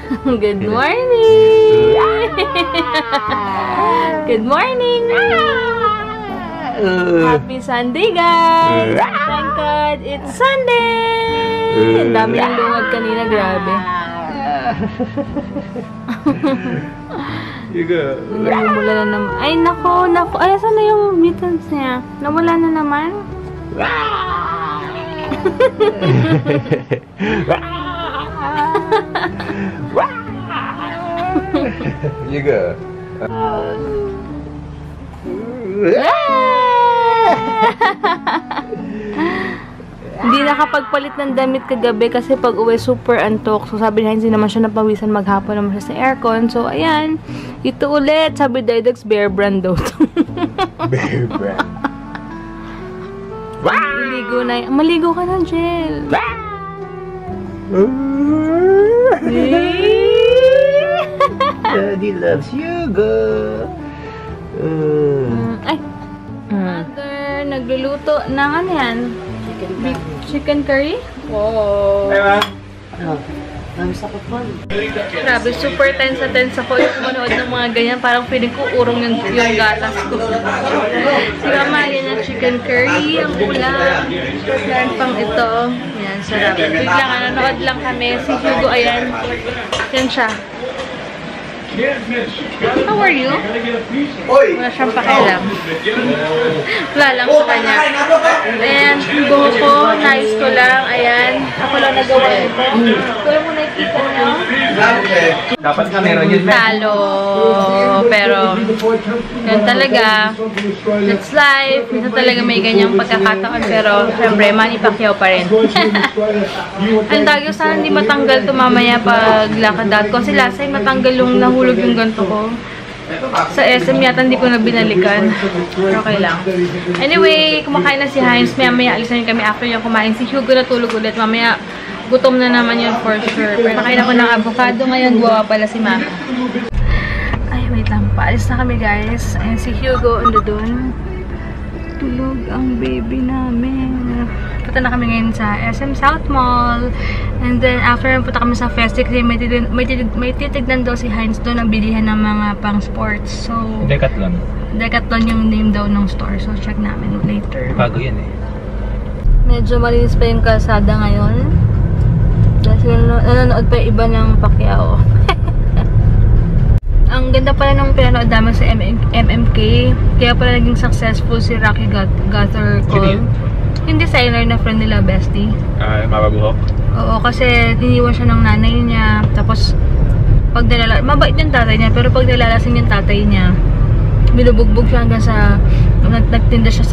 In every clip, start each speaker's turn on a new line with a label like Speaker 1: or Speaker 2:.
Speaker 1: Good morning! Good morning! Happy Sunday, guys! Thank God, it's Sunday! Ang dami ng lungad kanina, grabe. Namula na naman. Ay, nako. Ay, saan na yung mittens niya? Nawala na naman?
Speaker 2: Juga.
Speaker 1: Hindi nakapagpalit ng damit kagabi kasi pag uwi super antok. So sabi niya hindi naman siya napawisan maghapon naman siya sa aircon. So ayan, ito ulit. Sabi Didax Bear Brand daw.
Speaker 2: Bear Brand.
Speaker 1: Maligo na. Maligo ka na, Jill.
Speaker 2: Daddy loves you, girl.
Speaker 1: Ay. Mother, nagluluto ng ano yan? Chicken curry? Wow. Grabe, super tense na tense ako yung manood ng mga ganyan. Parang feeling ko urong yung gatas ko. Si Mama, yan yung chicken curry, ang ulam. Meron pang ito. Yan, sarap. Wait lang, nanood lang kami. Si Hugo, ayan. Yan siya. How are you? Wala siyang pakialam. Wala lang sa kanya. Ayan, buho ko. Nice ko lang. Ayan. Ako lang nagawa ito. Kaya mo nakikita nyo?
Speaker 2: Dapat nga meron yun.
Speaker 1: Talo. Pero, yan talaga. That's life. Minsan talaga may ganyang pagkakataon. Pero, syempre, Manny Pacquiao pa rin. Ang tagyo, sana hindi matanggal ito mamaya pag lakad ko. Kasi last time matanggal yung nahulog yung ganto ko. Sa SM yata hindi ko na binalikan. Pero okay lang. Anyway, kumakain na si Heinz. Maya alis na kami after yung kumain. Si Hugo natulog ulit. Mamaya gutom na naman yun for sure. Pero nakain ako ng avocado. Ngayon guwawa pala si Mama. Ay, wait lang. Paalis na kami, guys. Ayan si Hugo. Ando dun. Tulog ang baby namin. Punta na kami ngayon sa SM South Mall. And then, after punta kami sa Festic, may titignan daw si Heinz doon ang bilihan ng mga pang sports. So,
Speaker 2: Decathlon.
Speaker 1: Decathlon yung name daw ng store. So, check namin later.
Speaker 2: Bago yan eh.
Speaker 1: Medyo malinis pa yung kalsada ngayon. Kasi nanonood pa yung iba ng Pacquiao. Ang ganda pala nung pinanood namin sa MMK. Kaya pala naging successful si Rocky Gutter Cole. Yung designer na friend nila, bestie.
Speaker 2: Mababuhok?
Speaker 1: Oo, kasi iniwan siya ng nanay niya. Tapos, pag mabait yung tatay niya. Pero pag nalalasing yung tatay niya, binubugbog siya hanggang sa, nagtinda siya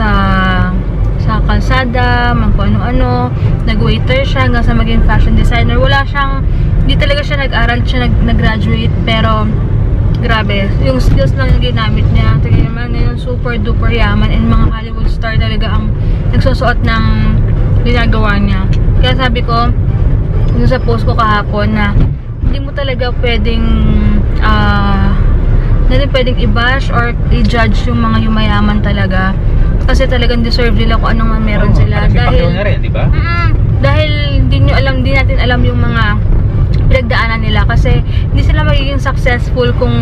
Speaker 1: sa kalsada, kung ano-ano. Nag-waiter siya hanggang sa maging fashion designer. Wala siyang, hindi talaga siya nag-aral, siya nag-graduate. Pero, grabe, yung skills lang yung ginamit niya. Tingnan naman, yung super duper yaman and mga Hollywood star talaga ang nagsusuot ng ginagawa niya. Kaya sabi ko, yung sa post ko kahapon na hindi mo talaga pwedeng i-bash or i-judge yung mga yumayaman talaga. Kasi talagang deserve nila kung anong meron sila. Dahil,
Speaker 2: na rin, di ba?
Speaker 1: Dahil hindi natin alam yung mga pinagdaanan nila kasi hindi sila magiging successful kung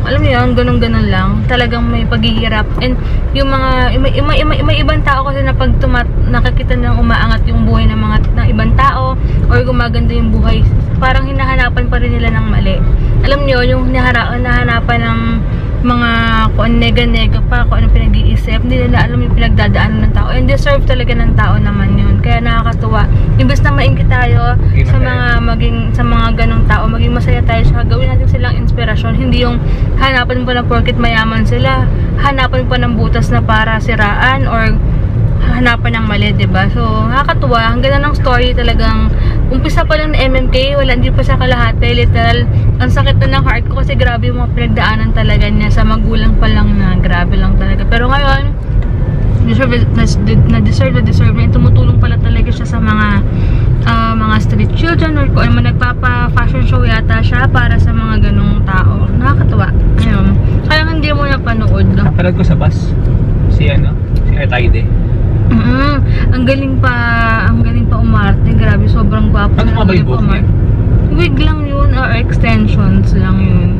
Speaker 1: alam niyo yun, ganun-ganun lang. Talagang may paghihirap and yung mga may ibang tao kasi na pag nakakita ng umaangat yung buhay ng ibang tao or gumaganda yung buhay, parang hinahanapan pa rin nila ng mali. Alam niyo yung hinahanapan ng mga kung nega-nega pa, kung ano pinag-iisip, hindi nila alam yung pinagdadaanan ng tao and deserve talaga ng tao naman yun. Kaya nakakatuwa. Imbes na maingit tayo sa mga ganong tao, maging masaya tayo sa gawin natin silang inspirasyon. Hindi yung hanapan pa na porket mayaman sila, hanapan pa ng butas na para siraan or hanapan ng mali, diba? So, nakakatuwa. Ang ganda ng story talagang umpisa pa lang na MMK, hindi pa sa kalahati, literal. Ang sakit na ng heart ko kasi grabe yung mga pinagdaanan talaga niya sa magulang pa lang na grabe lang talaga. Pero ngayon, deserve niya. Tumutulong pala talaga siya sa mga street children or kung ano, nagpapa-fashion show yata siya para sa mga ganong tao. Nakakatuwa. Ayun. Kaya hindi mo napanood.
Speaker 2: Napanood ko sa bus. Si Artide.
Speaker 1: Ang galing pa umarte. Grabe, sobrang gwapo.
Speaker 2: Ano nga ba yung book niya?
Speaker 1: Wig lang yun. or extensions lang yun.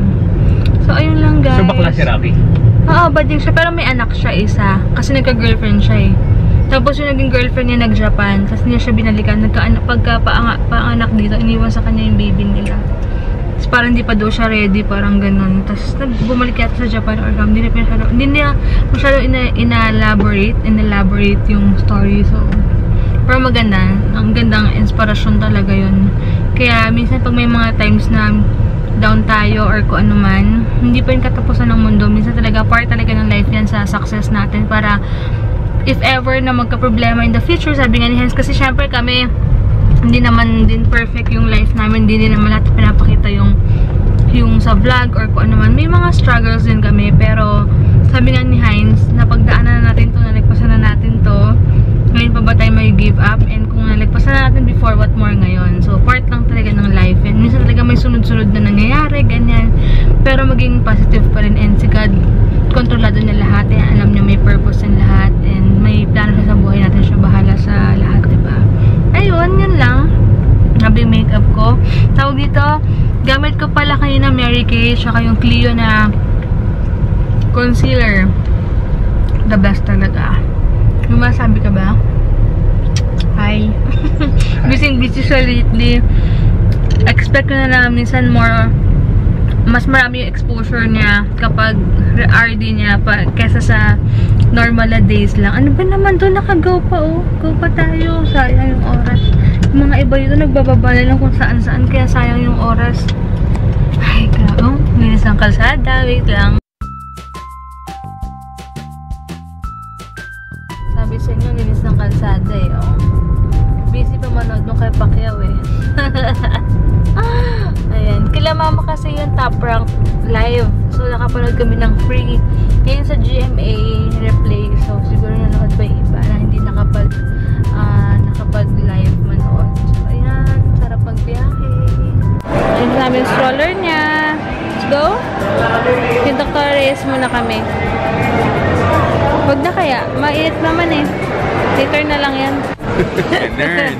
Speaker 1: So, ayun lang guys.
Speaker 2: So, bakla si Rocky?
Speaker 1: Oo, bading siya. Pero may anak siya isa. Kasi nagka-girlfriend siya eh. Tapos yung naging girlfriend niya nag-Japan. Tapos niya siya binalikan. Pagka-paanganak dito, iniwan sa kanya yung baby nila. Tapos parang hindi pa daw siya ready. Parang ganun. Tapos bumalik yata sa Japan or hindi niya masyado in-elaborate yung story. So, pero maganda. Ang gandang inspirasyon talaga yun. Kaya minsan pag may mga times na down tayo or kung ano man, hindi pa yung katapusan ng mundo. Minsan talaga part talaga ng life yan sa success natin para if ever na magka-problema in the future, sabi nga ni Hans, kasi syempre kami hindi naman din perfect yung life namin, hindi din naman lahat pinapakita yung sa vlog or kung ano man. May mga struggles din kami, pero sabi nga ni Heinz, napagdaanan na natin to, nalagpasan na natin to, ngayon pa ba tayo may give up? And kung nalagpasan na natin before, what more ngayon? So part lang talaga ng life, and minsan talaga may sunod-sunod na nangyayari, ganyan, pero maging positive pa rin, and si God kontrolado niya lahat, eh, alam niya may purpose in lahat, and may plano siya sa buhay natin, siya bahala sa lahat, diba? Ayun, yun lang. Nabi makeup ko. Tawag dito, gamit ko pala kanina Mary Kay, tsaka yung Clio na concealer. The best talaga. Yung masabi ka ba? Hi. Busy siya lately. Expect ko na minsan mas marami yung exposure niya kapag RD niya kesa sa normal na days lang. Ano ba naman doon? Nakagaw pa oh. Go pa tayo. Sayang yung oras. Yung mga iba dito nagbababa na lang kung saan-saan, kaya sayang yung oras. Ay, grabe. Linis ng kalsada. Wait lang. Sabi sa inyo, linis ng kalsada eh. Oh. Busy pa manood nung kay Pacquiao eh. Ayan. Kila mama kasi yung Top Rank live. So, nakapanood kami ng free. Ngayon sa GMA replay. So, siguro nanood pa yung iba na hindi nakapag-live manood. So, ayan. Sarap magbiyahe. Ayan namin stroller niya. Let's go. Yung Dr. Reyes muna kami. Huwag na kaya. Mainit naman eh. Later na lang yan.
Speaker 2: Nerd.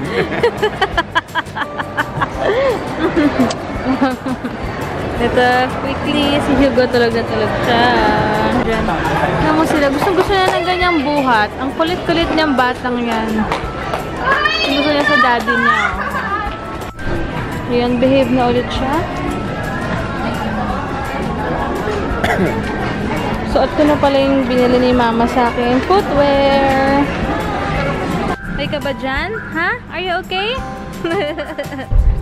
Speaker 1: Ito, quickly, si Hugo tulog na tulog siya. Diyan. Tignan mo sila. Gusto niya ng ganyang buhat. Ang kulit-kulit niyang batang yan. Gusto niya sa daddy niya. Ayan, behave na ulit siya. Suot ko na pala yung binili ni mama sa akin. Footwear. Ay ka ba dyan? Ha? Are you okay?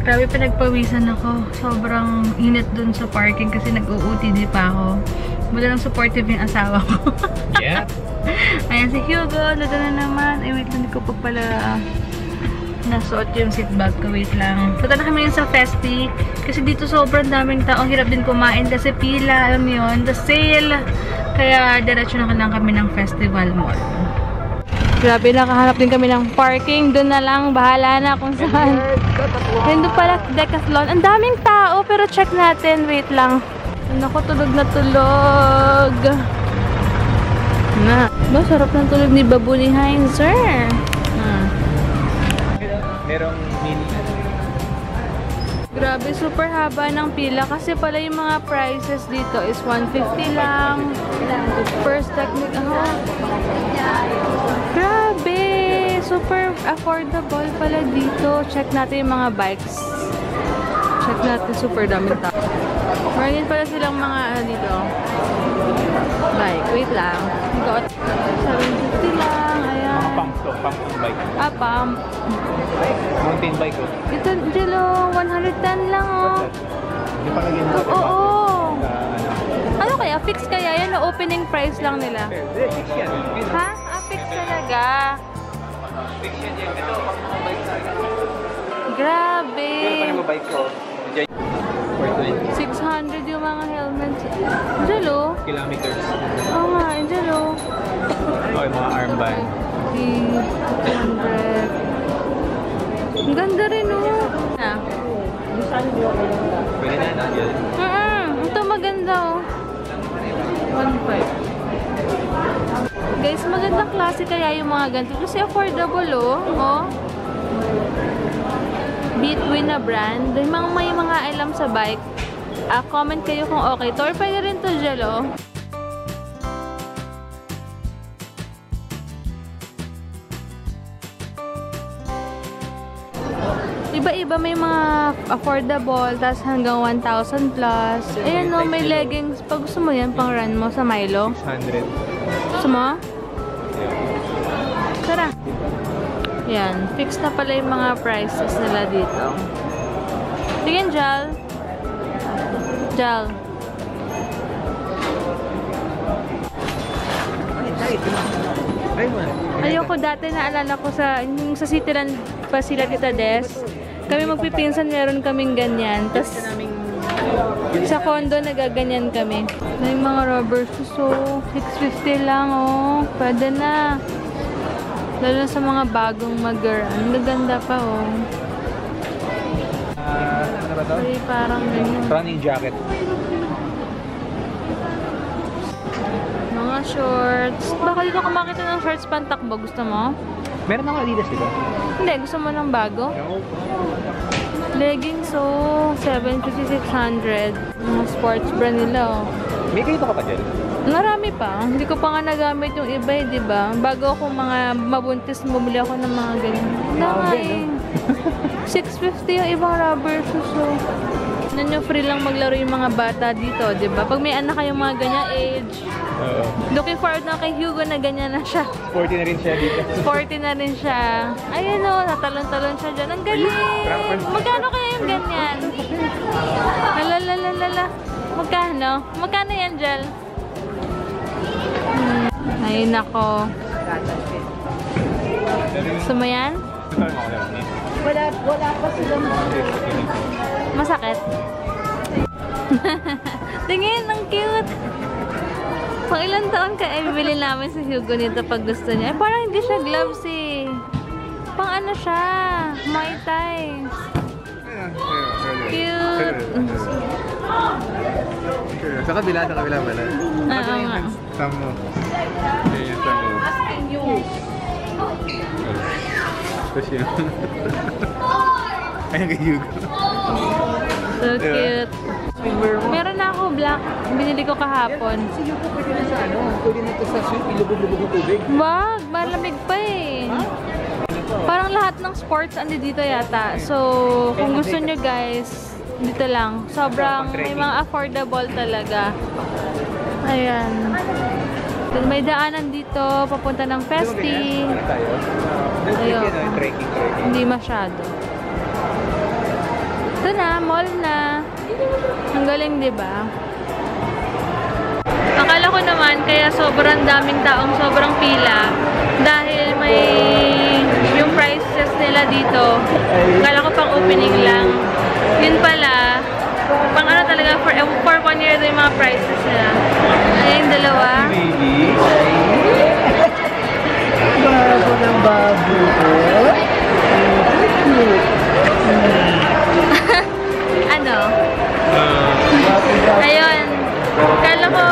Speaker 1: Grabe, pinagpawisan ako. Sobrang init dun sa parking kasi nag-OOTD pa ako. Mula lang supportive yung asawa ko.
Speaker 2: Yeah.
Speaker 1: Ayan si Hugo. Lada na naman. Ay, wait lang. Hindi ko pa pala nasuot yung seatbelt ko. Wait lang. Punta na kami sa Festi. Kasi dito sobrang daming tao. Hirap din kumain kasi pila. Alam mo yun. The sale. Kaya diretso na lang kami ng Festival Mall. Grabe, nakahanap din kami ng parking. Doon na lang, bahala na kung saan. Doon pala, Decathlon. Ang daming tao, pero check natin. Wait lang. Naku, tulog na tulog. Na. Ba, sarap ng tulog ni Babu ni Heinz, sir.
Speaker 2: Merong mini.
Speaker 1: Grabe, super haba ng pila. Kasi pala yung mga prices dito is 150 lang. First technique. Grabe! Super affordable pala dito. Check natin yung mga bikes. Check natin, super daming tao. Meron pala silang mga dito. Bike. Wait lang. 750 lang. Ayan.
Speaker 2: Pump to. Pump to bike.
Speaker 1: Pump.
Speaker 2: Mountain bike oh.
Speaker 1: Ito, Jello. 110 lang oh.
Speaker 2: Hindi pa lagyan mo.
Speaker 1: Oo. Ano kaya? Fix kaya? Yan na opening price lang nila.
Speaker 2: Fix yan.
Speaker 1: Ha? Fix talaga.
Speaker 2: Fix yan yan. Ito, pang mga bike sa akin.
Speaker 1: Grabe.
Speaker 2: Ito pa naman bike ko.
Speaker 1: 600 yung mga helmets. Angelo?
Speaker 2: Kilometers.
Speaker 1: Oo nga, Angelo.
Speaker 2: Okay, mga armband.
Speaker 1: 300. Ang ganda rin oh.
Speaker 2: Pwede na natin.
Speaker 1: Ito maganda oh. 1.5. Guys, magandang klase kaya yung mga ganito. Kasi affordable oh. Between na brand. May mga alam sa bike. Comment kayo kung okay to. Or pwede rin to gel, oh. Iba-iba, may mga affordable, tas hanggang 1,000 plus. Ayan, no, may leggings. Pag gusto mo yan, pang run mo sa Milo.
Speaker 2: 600.
Speaker 1: Gusto mo? Tara. Yan. Fix na pala yung mga prices nila dito. Tingin, Jal. Jal. Ayoko dati, naalala ko sa Cityland pa sila Tita Des. Kami magpipinsan, meron kaming ganyan. Tapos sa condo, nagaganyan kami. May mga rubber shoes, oh. 650 lang, oh. Pwede na. Lalo sa mga bagong mag-run. Gaganda pa, oh.
Speaker 2: Ano ba to?
Speaker 1: Ay, parang ganyan.
Speaker 2: Running jacket.
Speaker 1: Mga shorts. Baka dito ka makita ng shorts pantakbo. Gusto mo?
Speaker 2: Meron ako Adidas dito.
Speaker 1: Hindi. Gusto mo ng bago? Leggings, oh. 750-600. Mga sports brand nila, oh.
Speaker 2: May kayo ka pa dyan?
Speaker 1: Marami pa. Hindi ko pa nga nagamit yung iba, eh, di ba? Bago ako mga mabuntis, bumili ako ng mga ganyan. Nga eh. 650 yung ibang rubber shoes, oh. Nanyo free lang maglaro yung mga bata dito, di ba? Pag may anak kayong mga ganyan age, looking forward na kay Hugo na ganyan na siya.
Speaker 2: Sporty na rin siya dito.
Speaker 1: Sporty na rin siya. Ayun, oh, natalon-talon siya dyan. Ang galing! Magkano kaya yung ganyan? Lalalalala. Magkano? Magkano yan, Jel? Ay, nako. Gusto mo yan?
Speaker 3: Wala pa sila.
Speaker 1: Masakit? Tingin, ang cute! Pang ilang taon ka, bibili namin si Hugo nito pag gusto niya. Eh, parang hindi siya gloves eh. Pang ano siya? Muay Thai. Cute!
Speaker 2: Sa kabila pala.
Speaker 1: Oo nga.
Speaker 2: Thumb mo. Yan yung thumb mo. Tapos yun. Ayan kay Hugo.
Speaker 1: So cute. Meron na ako black. Binili ko kahapon.
Speaker 2: Si Hugo pwede na sa ano? Pwede na ito sa sweet. Ilubog-lubog ng tubig.
Speaker 1: Wag! Malamig pa eh. Parang lahat ng sports andi dito yata. So, kung gusto nyo guys, dito lang. Sobrang may mga affordable talaga. Ayan. May daanan dito, papunta ng Festi. Ayun. Hindi masyado. Ito na, mall na. Ang galing, di ba? Akala ko naman, kaya sobrang daming taong sobrang pila. Dahil may yung prices nila dito. Akala ko pang opening lang. Yun pala, pang ano talaga, for 1 year yung mga prices nila. Ayan yung dalawa.
Speaker 3: Babo ng babo.
Speaker 1: Ano? Ayun. Kala ko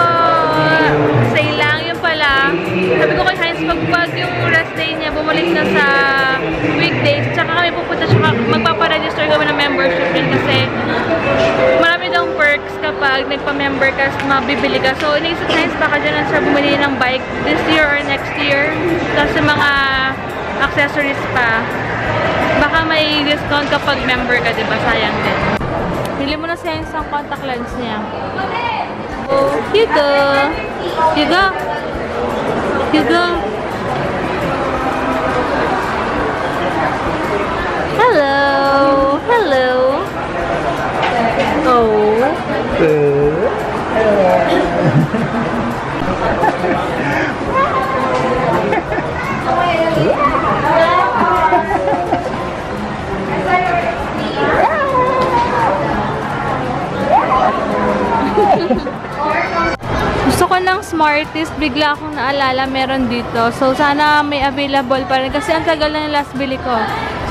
Speaker 1: sale lang. Yun pala. Sabi ko kay Heinz, pag yung rest day niya, bumalik na sa weekdays. Tsaka kami pupunta siya, magpaparegister kami ng membership yun kasi marami daw perks kapag nagpa-member ka, mabibili ka. So, iniisip Heinz, baka dyan na siya bumili ng bike this year or next year. Kasi mga accessories pa. Baka may discount kapag member ka, diba? Sayang din. Pili mo na siya yung isang contact lens niya. Oh, Hugo! Hugo! Hugo! Hello! Hello! Oh! Gusto ko ng Smarties, bigla akong naalala meron dito. So, sana may available pa rin. Kasi ang tagal na yung last bili ko.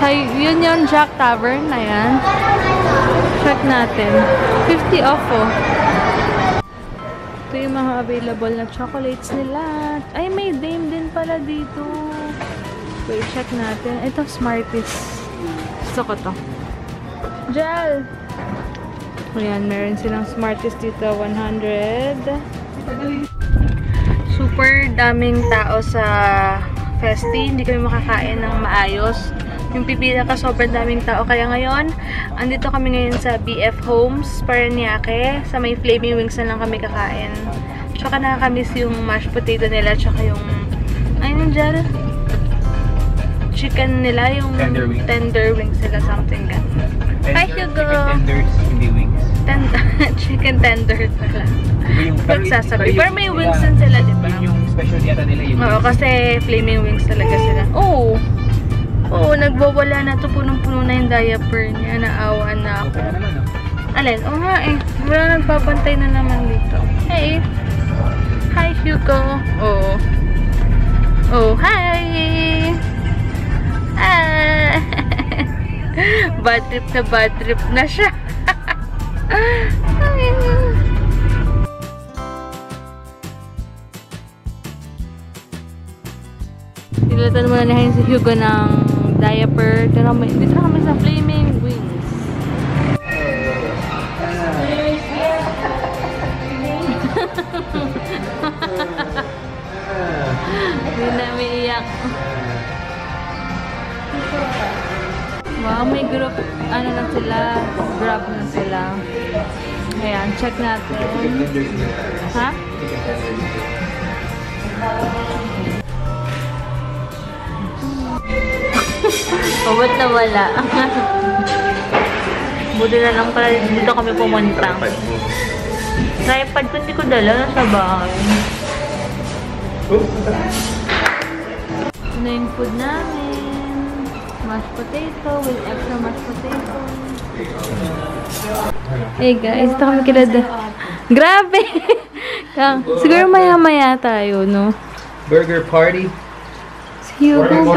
Speaker 1: So, yun yung Jack Tavern. Ayan. Check natin. 50 off, oh. Ito yung mga available na chocolates nila. Ay, may Dame din pala dito. Wait, check natin. Ito, Smarties. Gusto ko to. Jal! Ayan, meron silang Smarties dito, 100. Super daming tao sa Festi. Hindi kami makakain ng maayos. Yung pipila ka, sobrang daming tao. Kaya ngayon, andito kami ngayon sa BF Homes, Paranaque. Sa may Flaming Wings na lang kami kakain. Tsaka nakakamiss yung mashed potato nila. Tsaka yung, ayun dyan, chicken nila, yung tender wings nila, something ganun. Hi, Hugo!
Speaker 2: Chicken tenders, hindi wings.
Speaker 1: Chicken tender pala.
Speaker 2: Yung,
Speaker 1: Pagsasabi. Pero may wings din sila, diba?
Speaker 2: Yung special yata nila yung
Speaker 1: Oo, kasi flaming wings talaga sila. Oo! Oo, nagbawala na to. Punong-puno na yung diaper niya. Naawa na ako.
Speaker 2: Kaya naman, no?
Speaker 1: Alin? Oo nga eh. Wala nagpapantay na naman dito. Hey! Hi, Hugo! Oo. Oh, hi! Ah! Bad trip na siya. Nilatan muna na si Hugo ng diaper. Dito na kami sa Flaming Wings. Hindi na umiiyak. Wow, may group, ano na sila, grab na sila. Ayan, check natin. Ha? O, ba't nawala? Buti na lang pala dito kami pumunta. Tripod ko, hindi ko dala, nasa bahay. Ito na yung food namin. Mashed potato with extra mashed potato. Hey guys, ito kami kilala. Grabe! Siguro maya-maya tayo, no?
Speaker 2: Burger party.
Speaker 1: Si Hugo,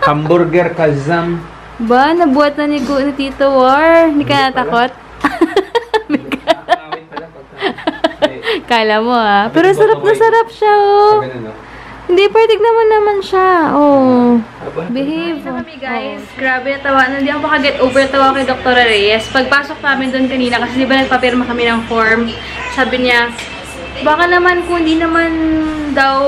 Speaker 2: Hamburger kazam.
Speaker 1: ba, nabuhat na ni Tito War. Hindi ka natakot? Kala mo ah. Pero sarap na sarap siya, oh. Hindi, partig naman siya. Oh. Behave. Kami guys, grabe natawa. Hindi ako makaget over natawa kay Dr. Reyes. Pagpasok namin doon kanina, kasi di ba nagpapirma kami ng form, sabi niya, baka naman kung hindi naman daw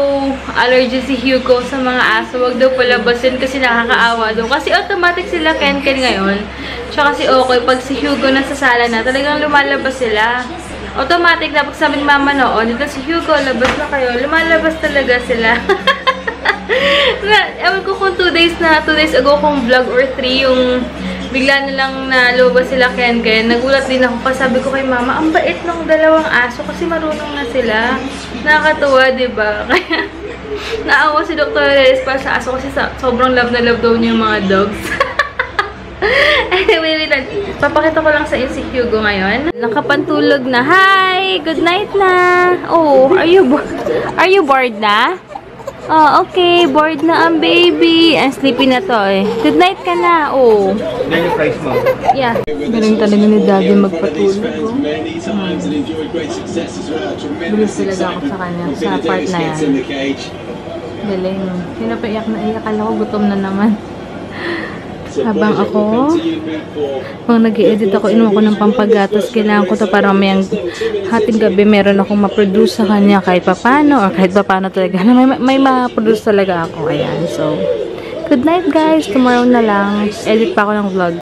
Speaker 1: allergy si Hugo sa mga aso, wag daw palabasin kasi nakakaawa daw. Kasi automatic sila Ken ngayon. Tsaka si Okoy, pag si Hugo nasa sala na, talagang lumalabas sila. Automatic na pag sabi ni Mama noon, dito si Hugo, labas na kayo. Lumalabas talaga sila. Ewan ko kung 2 days ago kong vlog or 3 yung bigla na lang nalobas sila Ken. Nagulat din ako kasi sabi ko kay Mama, ang bait ng dalawang aso kasi marunong na sila. Nakakatuwa, diba? Kaya naawa si Dr. Reyes para sa aso kasi sobrang love na love daw niya yung mga dogs. Anyway, papakita ko lang sa inyo si Hugo ngayon. Nakapantulog na. Hi! Good night na! Oh, are you bored na? Oh, okay. Bored na ang baby. Ang sleepy na to eh. Good night ka na. Oh.
Speaker 2: Yan yung price mo.
Speaker 1: Yeah. Galing talaga ni Daddy magpatulog. Oh. Bilis talaga ako sa kanya. Sa part na yan. Galing. Pinapaiyak na iyak. Akala ko gutom na naman. Habang ako, pag nag-i-edit ako, inuman ko ng pampagatas. Kailangan ko to para mayang hating gabi meron akong ma-produce sa kanya kahit papano or kahit papano talaga. May ma-produce talaga ako. Ayan. So, good night guys. Tomorrow na lang. Edit pa ako ng vlog.